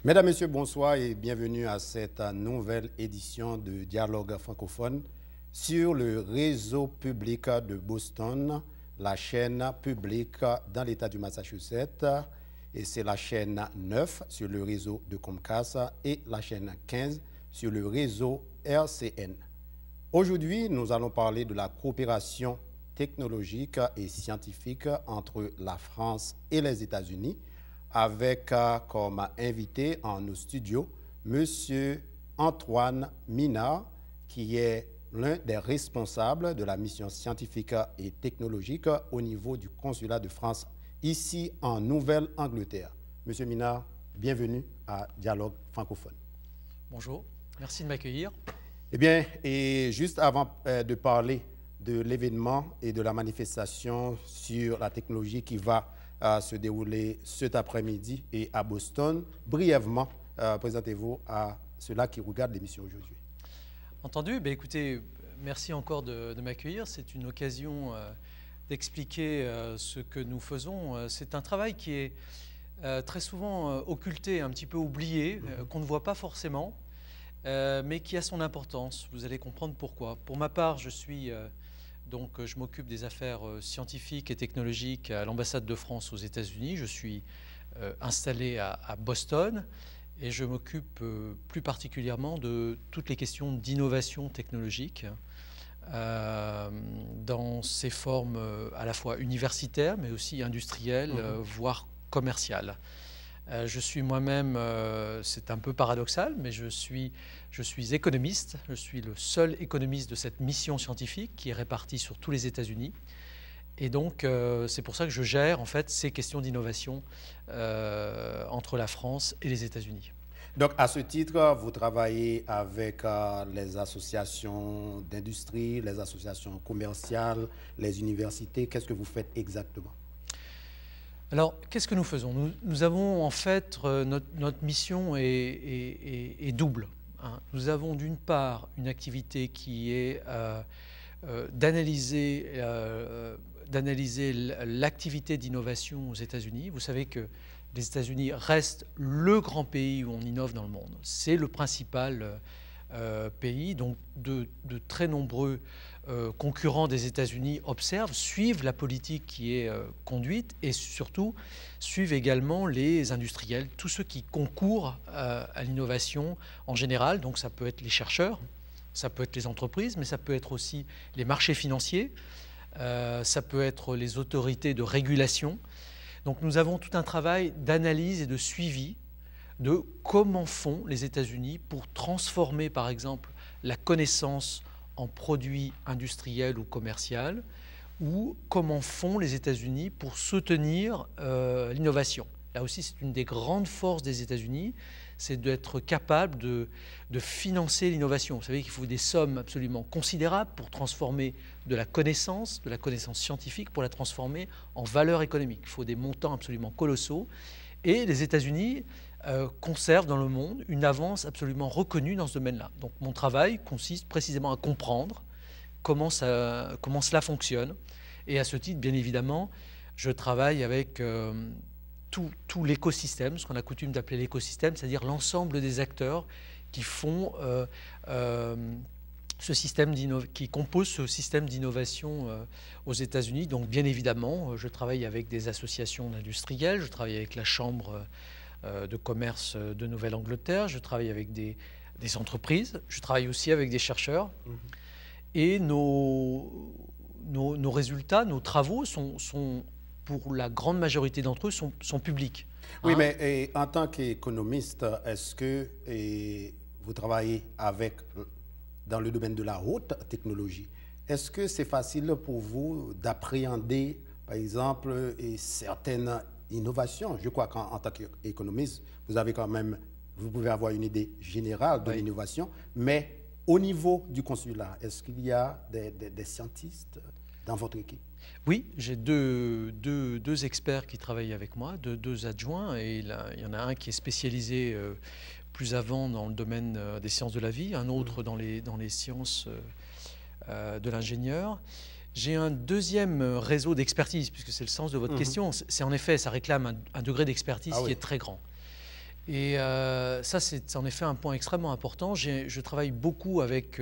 Mesdames, Messieurs, bonsoir et bienvenue à cette nouvelle édition de Dialogue francophone sur le réseau public de Boston, la chaîne publique dans l'État du Massachusetts, et c'est la chaîne 9 sur le réseau de Comcast et la chaîne 15 sur le réseau RCN. Aujourd'hui, nous allons parler de la coopération technologique et scientifique entre la France et les États-Unis, avec comme invité en nos studios M. Antoine Minard, qui est l'un des responsables de la mission scientifique et technologique au niveau du consulat de France ici en Nouvelle-Angleterre. Monsieur Minard, bienvenue à Dialogue francophone. Bonjour, merci de m'accueillir. Eh bien, et juste avant de parler de l'événement et de la manifestation sur la technologie qui va se dérouler cet après-midi et à Boston, brièvement, présentez-vous à ceux-là qui regardent l'émission aujourd'hui. Entendu, écoutez, merci encore de m'accueillir. C'est une occasion d'expliquer ce que nous faisons. C'est un travail qui est très souvent occulté, un petit peu oublié, qu'on ne voit pas forcément, mais qui a son importance. Vous allez comprendre pourquoi. Pour ma part, je m'occupe des affaires scientifiques et technologiques à l'ambassade de France aux États-Unis. Je suis installé à Boston et je m'occupe plus particulièrement de toutes les questions d'innovation technologique dans ses formes à la fois universitaires mais aussi industrielles, voire commerciales. Je suis moi-même, c'est un peu paradoxal, mais je suis économiste. Je suis le seul économiste de cette mission scientifique qui est répartie sur tous les États-Unis. Et donc, c'est pour ça que je gère en fait ces questions d'innovation entre la France et les États-Unis. Donc, à ce titre, vous travaillez avec les associations d'industrie, les associations commerciales, les universités. Qu'est-ce que vous faites exactement ? Alors, qu'est-ce que nous faisons ? Nous avons en fait, notre mission est double. Nous avons d'une part une activité qui est d'analyser l'activité d'innovation aux États-Unis. Vous savez que les États-Unis restent le grand pays où on innove dans le monde. C'est le principal pays, donc de très nombreux concurrents des États-Unis observent, suivent la politique qui est conduite et surtout suivent également les industriels, tous ceux qui concourent à l'innovation en général. Donc ça peut être les chercheurs, ça peut être les entreprises, mais ça peut être aussi les marchés financiers, ça peut être les autorités de régulation. Donc nous avons tout un travail d'analyse et de suivi de comment font les États-Unis pour transformer par exemple la connaissance en produits industriels ou commerciaux, ou comment font les États-Unis pour soutenir l'innovation. Là aussi, c'est une des grandes forces des États-Unis, c'est d'être capable de financer l'innovation. Vous savez qu'il faut des sommes absolument considérables pour transformer de la connaissance scientifique, pour la transformer en valeur économique. Il faut des montants absolument colossaux. Et les États-Unis conservent dans le monde une avance absolument reconnue dans ce domaine-là. Donc mon travail consiste précisément à comprendre comment cela fonctionne. Et à ce titre, bien évidemment, je travaille avec tout l'écosystème, ce qu'on a coutume d'appeler l'écosystème, c'est-à-dire l'ensemble des acteurs qui font qui composent ce système d'innovation aux États-Unis. Donc bien évidemment, je travaille avec des associations d'industriels, je travaille avec la Chambre de commerce de Nouvelle-Angleterre, je travaille avec des entreprises, je travaille aussi avec des chercheurs. Et nos résultats, nos travaux sont pour la grande majorité d'entre eux, sont publics. Oui, mais en tant qu'économiste, est-ce que vous travaillez dans le domaine de la haute technologie? Est-ce que c'est facile pour vous d'appréhender, par exemple, certaines innovations? Je crois qu'en tant qu'économiste, vous pouvez avoir une idée générale de l'innovation, mais au niveau du consulat, est-ce qu'il y a des scientistes dans votre équipe? Oui, j'ai deux experts qui travaillent avec moi, deux adjoints, et il y en a un qui est spécialisé plus avant dans le domaine des sciences de la vie, un autre dans les sciences de l'ingénieur. J'ai un deuxième réseau d'expertise, puisque c'est le sens de votre question. C'est en effet, ça réclame un degré d'expertise qui est très grand. Et ça, c'est en effet un point extrêmement important. Je travaille beaucoup avec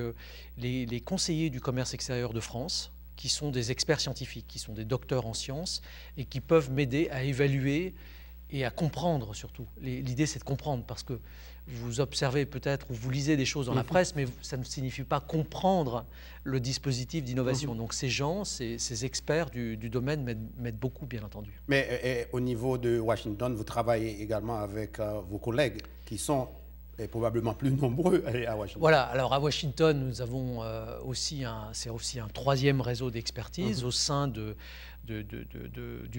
les conseillers du commerce extérieur de France, qui sont des experts scientifiques, qui sont des docteurs en sciences et qui peuvent m'aider à évaluer et à comprendre surtout. L'idée, c'est de comprendre, parce que vous observez peut-être ou vous lisez des choses dans la presse, mais ça ne signifie pas comprendre le dispositif d'innovation. Donc ces gens, ces experts du domaine m'aident beaucoup, bien entendu. Mais au niveau de Washington, vous travaillez également avec vos collègues qui sont probablement plus nombreux à Washington. Voilà, alors à Washington, nous avons c'est aussi un troisième réseau d'expertise au sein du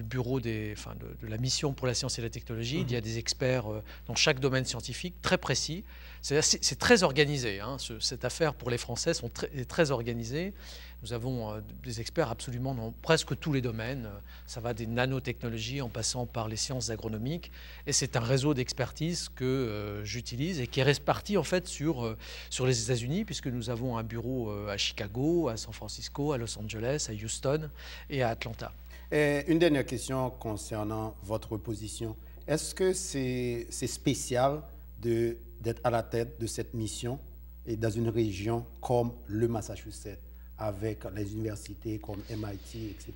bureau de la mission pour la science et la technologie. Il y a des experts dans chaque domaine scientifique très précis. C'est très organisé, hein. Cette affaire pour les Français est très organisée. Nous avons des experts absolument dans presque tous les domaines. Ça va des nanotechnologies en passant par les sciences agronomiques. Et c'est un réseau d'expertise que j'utilise et qui est réparti en fait sur les États-Unis, puisque nous avons un bureau à Chicago, à San Francisco, à Los Angeles, à Houston et à Atlanta. Et une dernière question concernant votre position. Est-ce que c'est spécial d'être à la tête de cette mission et dans une région comme le Massachusetts, avec les universités comme MIT, etc.?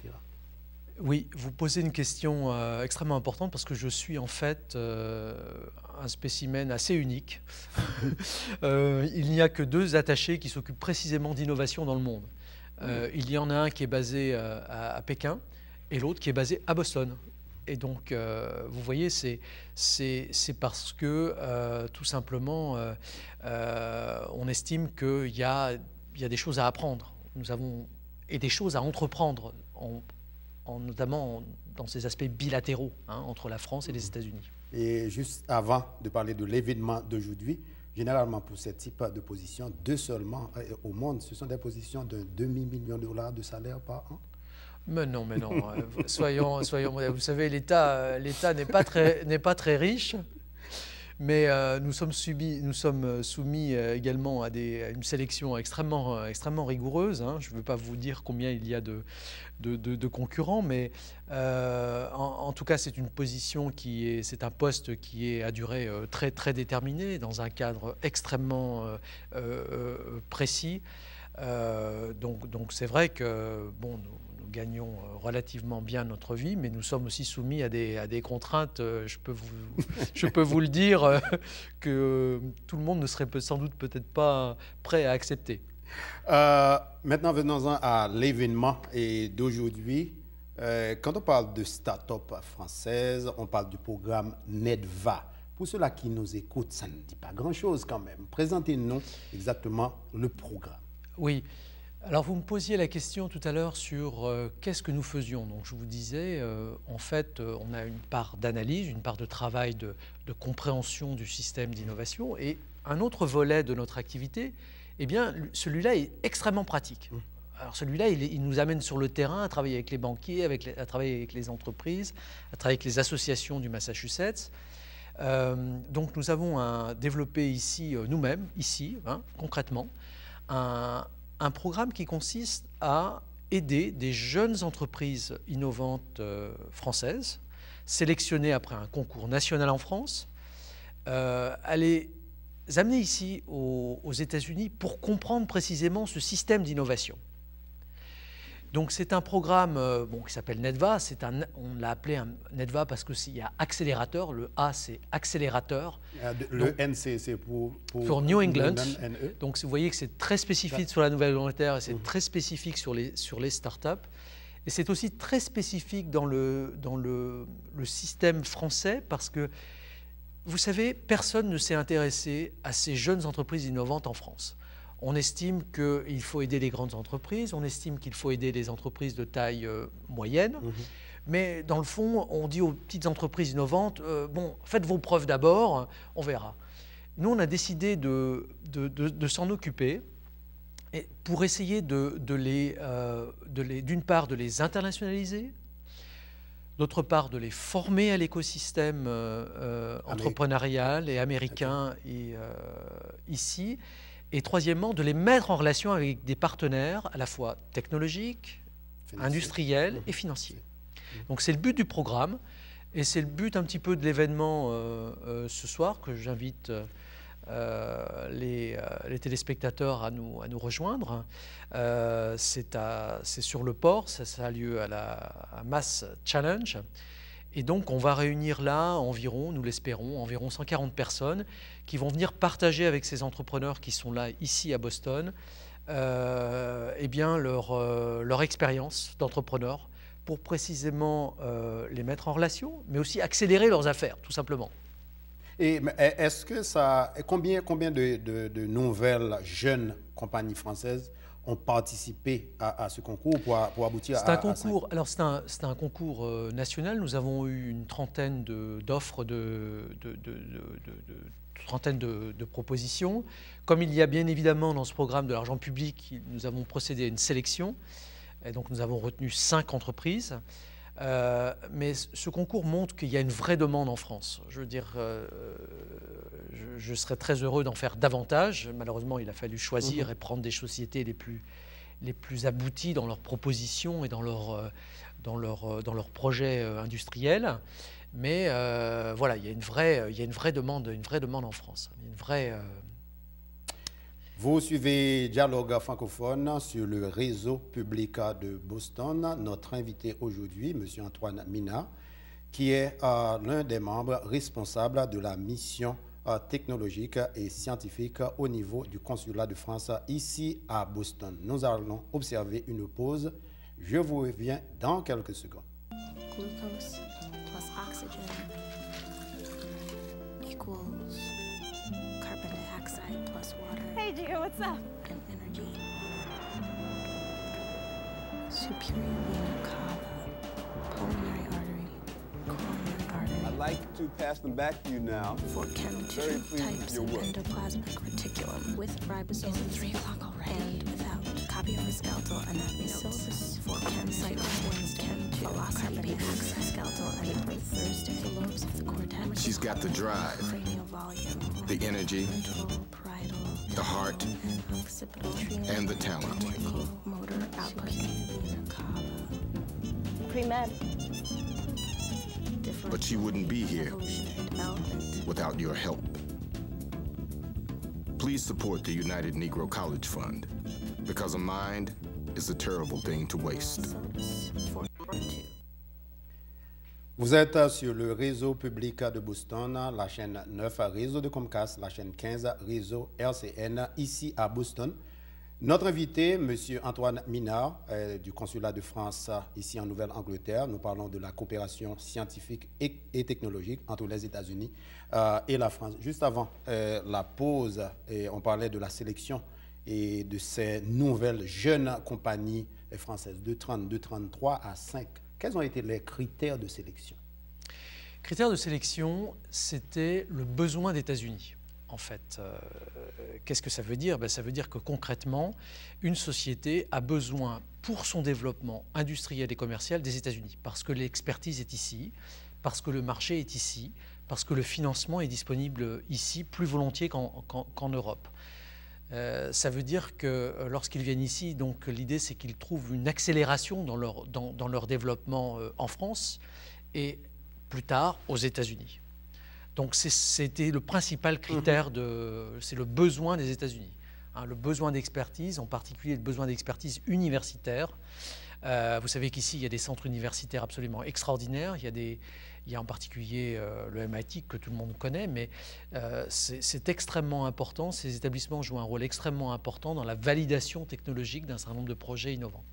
Oui, vous posez une question extrêmement importante, parce que je suis en fait un spécimen assez unique. Il n'y a que 2 attachés qui s'occupent précisément d'innovation dans le monde. Il y en a un qui est basé à Pékin et l'autre qui est basé à Boston. Et donc, vous voyez, c'est parce que, tout simplement, on estime qu'il y a des choses à apprendre. Et des choses à entreprendre, notamment dans ces aspects bilatéraux, hein, entre la France et les États-Unis. Et juste avant de parler de l'événement d'aujourd'hui, généralement pour ce type de position, 2 seulement au monde, ce sont des positions de $2 000 000 de salaire par an. Mais non, soyons, vous savez, l'État n'est pas très riche. Mais nous sommes soumis également à une sélection extrêmement rigoureuse, hein. Je ne veux pas vous dire combien il y a de concurrents, mais en tout cas, c'est une position c'est un poste qui est à durée très déterminée, dans un cadre extrêmement précis. Donc c'est vrai que nous gagnons relativement bien notre vie, mais nous sommes aussi soumis à des contraintes. Je peux vous le dire, que tout le monde ne serait sans doute peut-être pas prêt à accepter. Maintenant, venons-en à l'événement d'aujourd'hui. Quand on parle de start-up française, on parle du programme NEDVA. Pour ceux-là qui nous écoutent, ça ne dit pas grand-chose quand même. Présentez-nous exactement le programme. Oui. Alors, vous me posiez la question tout à l'heure sur qu'est-ce que nous faisions. Donc, je vous disais, en fait, on a une part d'analyse, une part de travail de compréhension du système d'innovation. Et un autre volet de notre activité, eh bien, celui-là est extrêmement pratique. Alors, celui-là, il nous amène sur le terrain à travailler avec les banquiers, à travailler avec les entreprises, à travailler avec les associations du Massachusetts. Donc, nous avons développé ici, nous-mêmes, concrètement, un programme qui consiste à aider des jeunes entreprises innovantes françaises, sélectionnées après un concours national en France, à les amener ici aux États-Unis pour comprendre précisément ce système d'innovation. Donc c'est un programme qui s'appelle NEDVA. On l'a appelé NEDVA parce qu'il y a accélérateur. Le A, c'est accélérateur. Le N, c'est pour New England. Donc vous voyez que c'est très spécifique sur la Nouvelle-Angleterre et c'est très spécifique sur les startups. Et c'est aussi très spécifique dans le système français, parce que, vous savez, personne ne s'est intéressé à ces jeunes entreprises innovantes en France. On estime qu'il faut aider les grandes entreprises, on estime qu'il faut aider les entreprises de taille moyenne, mais dans le fond, on dit aux petites entreprises innovantes, faites vos preuves d'abord, on verra. Nous, on a décidé de s'en occuper pour essayer d'une part, de les internationaliser, d'autre part, de les former à l'écosystème entrepreneurial et américain ici, et troisièmement, de les mettre en relation avec des partenaires à la fois technologiques, industriels et financiers. Donc c'est le but du programme. Et c'est le but un petit peu de l'événement ce soir, que j'invite les téléspectateurs à nous rejoindre. C'est sur le port, ça a lieu à Mass Challenge. Et donc on va réunir là environ, nous l'espérons, environ 140 personnes qui vont venir partager avec ces entrepreneurs qui sont là ici à Boston eh bien leur expérience d'entrepreneur pour précisément les mettre en relation, mais aussi accélérer leurs affaires, tout simplement. Et est-ce que combien de nouvelles jeunes compagnies françaises ont participé à ce concours pour aboutir à... C'est un concours, alors c'est un concours national. Nous avons eu une trentaine d'offres, trentaine de propositions. Comme il y a bien évidemment dans ce programme de l'argent public, nous avons procédé à une sélection. Et donc nous avons retenu 5 entreprises. Mais ce concours montre qu'il y a une vraie demande en France. Je veux dire, je serais très heureux d'en faire davantage. Malheureusement, il a fallu choisir et prendre des sociétés les plus abouties dans leurs propositions et dans leurs projets industriels. Mais voilà, il y a une vraie demande en France. Il y a une vraie... Vous suivez Dialogue francophone sur le réseau public de Boston. Notre invité aujourd'hui, M. Antoine Minard, qui est l'un des membres responsables de la mission technologique et scientifique au niveau du consulat de France ici à Boston. Nous allons observer une pause. Je vous reviens dans quelques secondes. Glucose plus oxygen equals carbon dioxide plus water. Hey, Gio, what's up? And energy. Superior vena cava, pulmonary artery, coronary artery. I'd like to pass them back to you now. For chem Very tissue pleased types with your of work. endoplasmic reticulum with ribosomes. Is it 3 o'clock already? And without. Copy of the skeletal anatomy notes. For chem cycles Wednesday. Chem 2. Velocity axis skeletal anatomy Thursday. The lobes of the cortex. She's got the drive, Cranial volume. the energy, Frontal, parietal, the heart, and occipital. and the talent. Cortical motor output. Vena cava. Pre-med. Different But she wouldn't be here evolutionary development. without your help. Please support the United Negro College Fund, because a mind is a terrible thing to waste. Syllabus 4.2. Vous êtes sur le réseau public de Boston, la chaîne 9, réseau de Comcast, la chaîne 15, réseau RCN, ici à Boston. Notre invité, M. Antoine Minard, du consulat de France, ici en Nouvelle-Angleterre. Nous parlons de la coopération scientifique et technologique entre les États-Unis et la France. Juste avant la pause, on parlait de la sélection et de ces nouvelles jeunes compagnies françaises de 33 à 5. Quels ont été les critères de sélection? Critères de sélection, c'était le besoin des États-Unis. En fait, qu'est-ce que ça veut dire? Ça veut dire que concrètement, une société a besoin pour son développement industriel et commercial des États-Unis, parce que l'expertise est ici, parce que le marché est ici, parce que le financement est disponible ici plus volontiers qu'en Europe. Ça veut dire que lorsqu'ils viennent ici, donc l'idée c'est qu'ils trouvent une accélération dans leur développement en France et plus tard aux États-Unis. Donc c'était le principal critère, c'est le besoin des États-Unis. Hein, le besoin d'expertise, en particulier le besoin d'expertise universitaire. Vous savez qu'ici, il y a des centres universitaires absolument extraordinaires. Il y a en particulier le MIT que tout le monde connaît, mais c'est extrêmement important. Ces établissements jouent un rôle extrêmement important dans la validation technologique d'un certain nombre de projets innovants.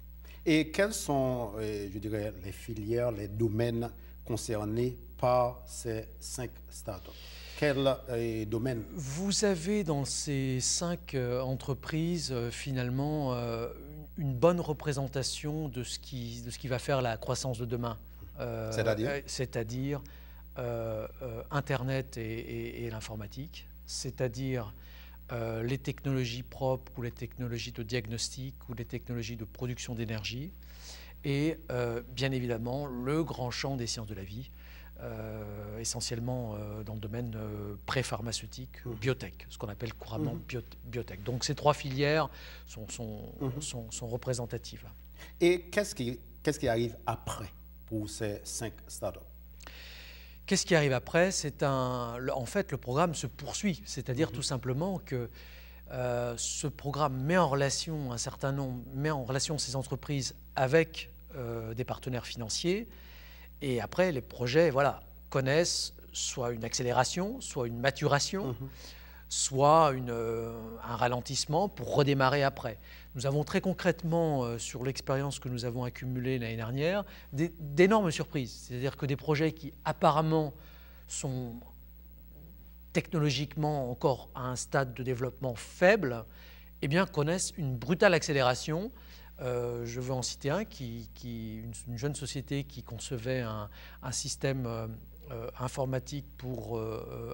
Et quelles sont, je dirais, les filières, les domaines concernés par ces 5 startups? Quels domaines? Vous avez dans ces 5 entreprises finalement une bonne représentation de ce qui va faire la croissance de demain. C'est-à-dire Internet et l'informatique, c'est-à-dire les technologies propres ou les technologies de diagnostic ou les technologies de production d'énergie et bien évidemment le grand champ des sciences de la vie, essentiellement dans le domaine pré-pharmaceutique, biotech, ce qu'on appelle couramment biotech. Donc ces 3 filières sont représentatives. Et qu'est-ce qui arrive après pour ces 5 startups? Qu'est-ce qui arrive après? En fait, le programme se poursuit, c'est-à-dire tout simplement que ce programme met en relation ces entreprises avec des partenaires financiers, et après les projets, voilà, connaissent soit une accélération, soit une maturation, soit un ralentissement pour redémarrer après. Nous avons très concrètement, sur l'expérience que nous avons accumulée l'année dernière, d'énormes surprises. C'est-à-dire que des projets qui apparemment sont technologiquement encore à un stade de développement faible, eh bien, connaissent une brutale accélération. Je veux en citer un, une jeune société qui concevait un système informatique pour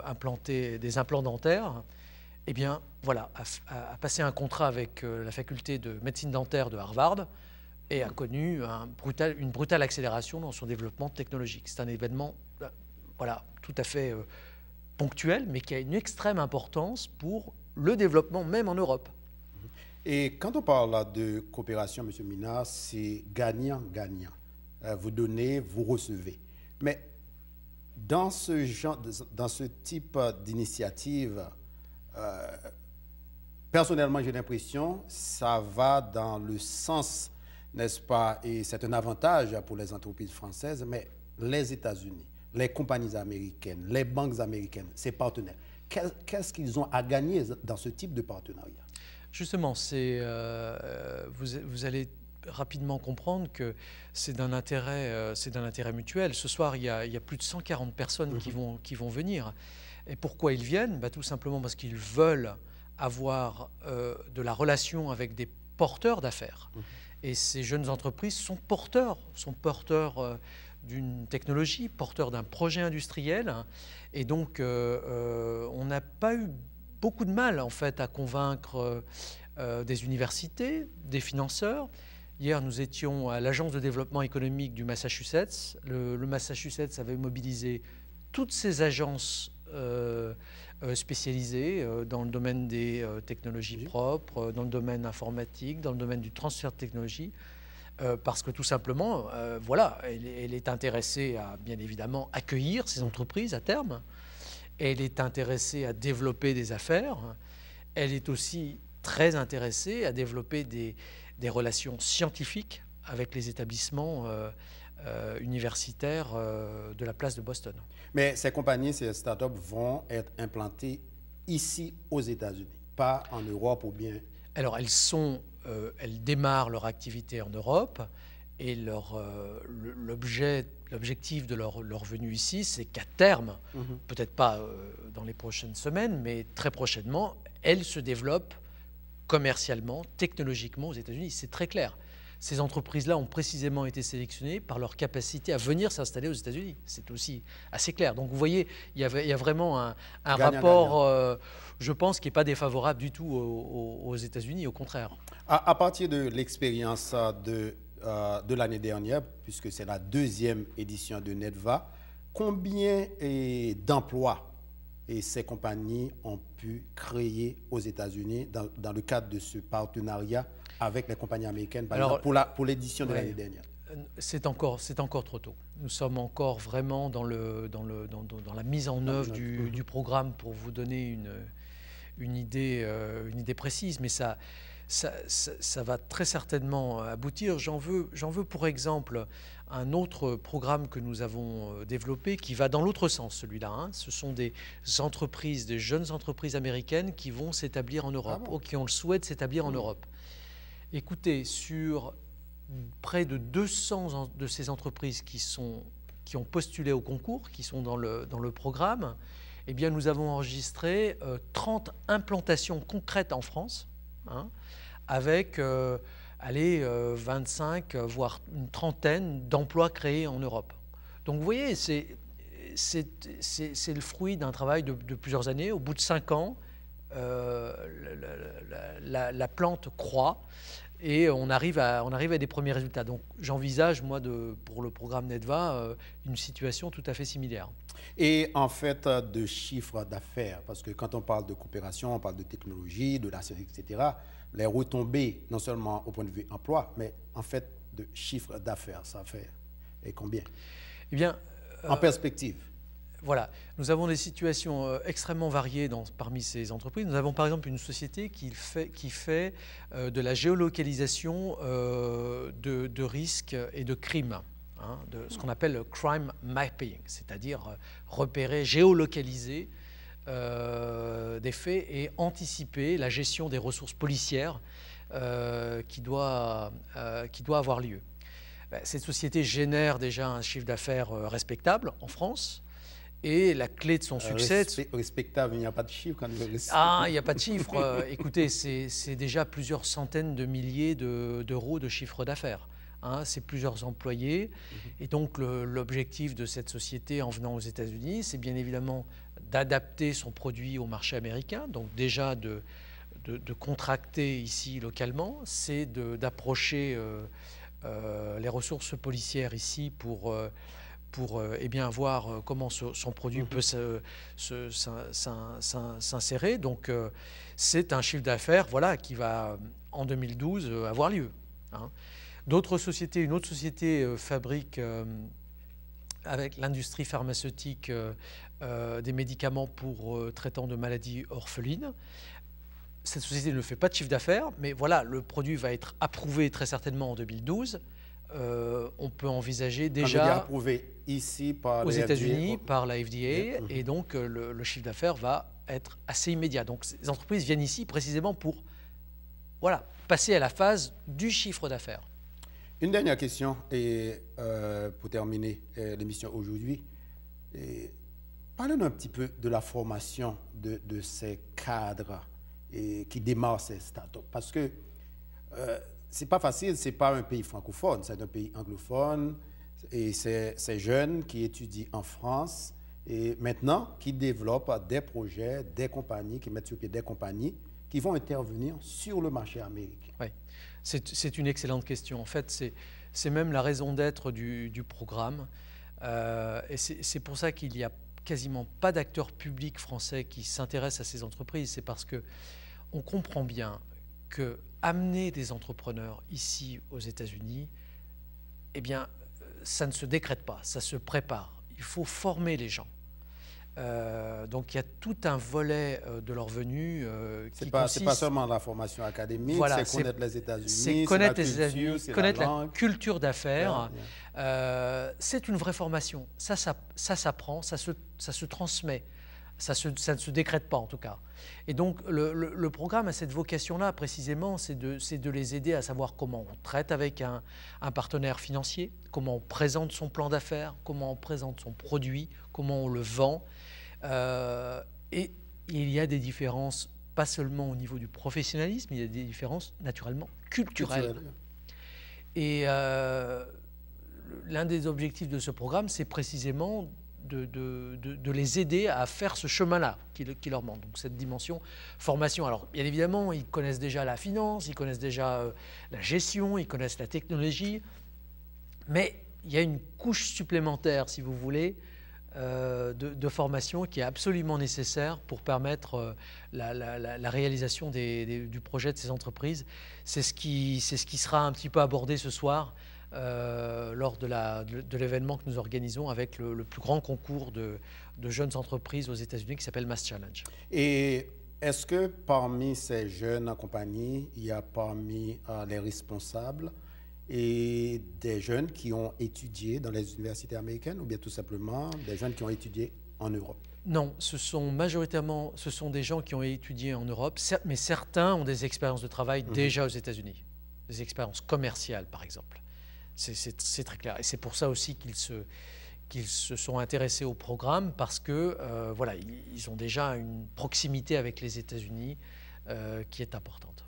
implanter des implants dentaires. Eh bien, voilà, a passé un contrat avec la faculté de médecine dentaire de Harvard et a connu une brutale accélération dans son développement technologique. C'est un événement, voilà, tout à fait ponctuel, mais qui a une extrême importance pour le développement même en Europe. Et quand on parle de coopération, M. Minard, c'est gagnant-gagnant. Vous donnez, vous recevez. Mais dans ce type d'initiative, personnellement, j'ai l'impression ça va dans le sens, n'est-ce pas, et c'est un avantage pour les entreprises françaises, mais les États-Unis, les compagnies américaines, les banques américaines, ces partenaires, qu'est-ce qu'ils ont à gagner dans ce type de partenariat? Justement, vous allez rapidement comprendre que c'est d'un intérêt mutuel. Ce soir, il y a plus de 140 personnes qui vont venir. Et pourquoi ils viennent? Tout simplement parce qu'ils veulent avoir de la relation avec des porteurs d'affaires. Et ces jeunes entreprises sont porteurs d'une technologie, porteurs d'un projet industriel. Et donc, on n'a pas eu beaucoup de mal, en fait, à convaincre des universités, des financeurs. Hier, nous étions à l'Agence de développement économique du Massachusetts. Le Massachusetts avait mobilisé toutes ces agences spécialisées dans le domaine des technologies propres, dans le domaine informatique, dans le domaine du transfert de technologie, parce que tout simplement, voilà, elle est intéressée à, bien évidemment, accueillir ces entreprises à terme. Elle est intéressée à développer des affaires. Elle est aussi très intéressée à développer des relations scientifiques avec les établissements universitaires de la place de Boston. Mais ces compagnies, ces startups vont être implantées ici aux États-Unis, pas en Europe ou bien... Alors, elles démarrent leur activité en Europe et l'objectif de leur venue ici, c'est qu'à terme, peut-être pas dans les prochaines semaines, mais très prochainement, elles se développent commercialement, technologiquement aux États-Unis. C'est très clair. Ces entreprises-là ont précisément été sélectionnées par leur capacité à venir s'installer aux États-Unis. C'est aussi assez clair. Donc vous voyez, il y a vraiment un rapport, je pense, qui n'est pas défavorable du tout aux États-Unis, au contraire. À partir de l'expérience de l'année dernière, puisque c'est la deuxième édition de NEDVA, combien d'emplois ces compagnies ont pu créer aux États-Unis dans le cadre de ce partenariat avec les compagnies américaines, par exemple, pour l'édition de l'année dernière? C'est encore trop tôt. Nous sommes encore vraiment dans la mise en œuvre du programme pour vous donner une idée précise, mais ça va très certainement aboutir. J'en veux pour exemple un autre programme que nous avons développé qui va dans l'autre sens, celui-là. Ce sont des jeunes entreprises américaines qui vont s'établir en Europe, ou qui ont le souhait de s'établir en Europe. Écoutez, sur près de 200 de ces entreprises qui ont postulé au concours, qui sont dans le programme, eh bien, nous avons enregistré 30 implantations concrètes en France, avec 25, voire une trentaine d'emplois créés en Europe. Donc vous voyez, c'est le fruit d'un travail de plusieurs années. Au bout de 5 ans, la plante croît et on arrive à des premiers résultats. Donc j'envisage, moi, pour le programme NEDVA, une situation tout à fait similaire. Et en fait, de chiffre d'affaires, parce que quand on parle de coopération, on parle de technologie, de la science, etc., les retombées, non seulement au point de vue emploi, mais en fait de chiffre d'affaires, ça fait et combien? Eh bien, en perspective. Voilà, nous avons des situations extrêmement variées parmi ces entreprises. Nous avons par exemple une société qui fait de la géolocalisation de risques et de crimes, hein, de ce qu'on appelle le crime mapping, c'est-à-dire repérer, géolocaliser des faits et anticiper la gestion des ressources policières qui doit avoir lieu. Cette société génère déjà un chiffre d'affaires respectable en France. Et la clé de son succès... Respectable, il n'y a pas de chiffre quand même. Ah, il n'y a pas de chiffre. Écoutez, c'est déjà plusieurs centaines de milliers d'euros de chiffre d'affaires. Hein, c'est plusieurs employés. Et donc, l'objectif de cette société en venant aux États-Unis, c'est bien évidemment d'adapter son produit au marché américain. Donc, déjà de contracter ici localement, c'est d'approcher les ressources policières ici pour eh bien, voir comment son produit peut s'insérer. Donc, c'est un chiffre d'affaires voilà, qui va, en 2012, avoir lieu. Hein. Une autre société fabrique, avec l'industrie pharmaceutique, des médicaments pour traitant de maladies orphelines. Cette société ne fait pas de chiffre d'affaires, mais voilà, le produit va être approuvé très certainement en 2012. On peut envisager déjà approuvé ici par aux États-Unis par la FDA, et donc le chiffre d'affaires va être assez immédiat. Donc les entreprises viennent ici précisément pour voilà, passer à la phase du chiffre d'affaires. Une dernière question et, pour terminer l'émission aujourd'hui. Parlez-nous un petit peu de la formation de ces cadres qui démarrent ces startups. Parce que c'est pas facile, c'est pas un pays francophone, c'est un pays anglophone, et c'est ces jeunes qui étudient en France et maintenant qui développent des projets, des compagnies, qui mettent sur pied des compagnies qui vont intervenir sur le marché américain. Oui, c'est une excellente question. En fait, c'est même la raison d'être du programme. Et c'est pour ça qu'il n'y a quasiment pas d'acteurs publics français qui s'intéressent à ces entreprises. C'est parce qu'on comprend bien que amener des entrepreneurs ici aux États-Unis, eh bien, ça ne se décrète pas, ça se prépare. Il faut former les gens. Donc il y a tout un volet de leur venue qui consiste... C'est pas seulement la formation académique, voilà, c'est connaître les États-Unis, c'est connaître les États-Unis, connaître la culture d'affaires. C'est une vraie formation. Ça s'apprend, ça se transmet. Ça ne se décrète pas en tout cas. Et donc le programme a cette vocation-là précisément, c'est de les aider à savoir comment on traite avec un partenaire financier, comment on présente son plan d'affaires, comment on présente son produit, comment on le vend. Et il y a des différences, pas seulement au niveau du professionnalisme, il y a des différences naturellement culturelles. Et l'un des objectifs de ce programme, c'est précisément de les aider à faire ce chemin-là qui leur manque. Donc cette dimension formation. Alors bien évidemment, ils connaissent déjà la finance, ils connaissent déjà la gestion, ils connaissent la technologie, mais il y a une couche supplémentaire, si vous voulez, de formation qui est absolument nécessaire pour permettre la réalisation du projet de ces entreprises. C'est ce qui sera un petit peu abordé ce soir lors de l'événement que nous organisons avec le plus grand concours de jeunes entreprises aux États-Unis qui s'appelle Mass Challenge. Et est-ce que parmi ces jeunes compagnies, il y a parmi les responsables et des jeunes qui ont étudié dans les universités américaines ou bien tout simplement des jeunes qui ont étudié en Europe? Non, majoritairement, ce sont des gens qui ont étudié en Europe, mais certains ont des expériences de travail déjà aux États-Unis, des expériences commerciales par exemple. C'est très clair. Et c'est pour ça aussi qu'ils se sont intéressés au programme parce que voilà, ils ont déjà une proximité avec les États-Unis qui est importante.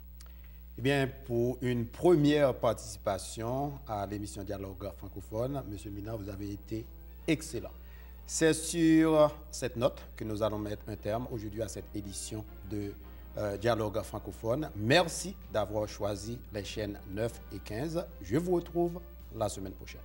Eh bien, pour une première participation à l'émission Dialogue francophone, M. Mina, vous avez été excellent. C'est sur cette note que nous allons mettre un terme aujourd'hui à cette édition de Dialogue francophone. Merci d'avoir choisi les chaînes 9 et 15. Je vous retrouve la semaine prochaine.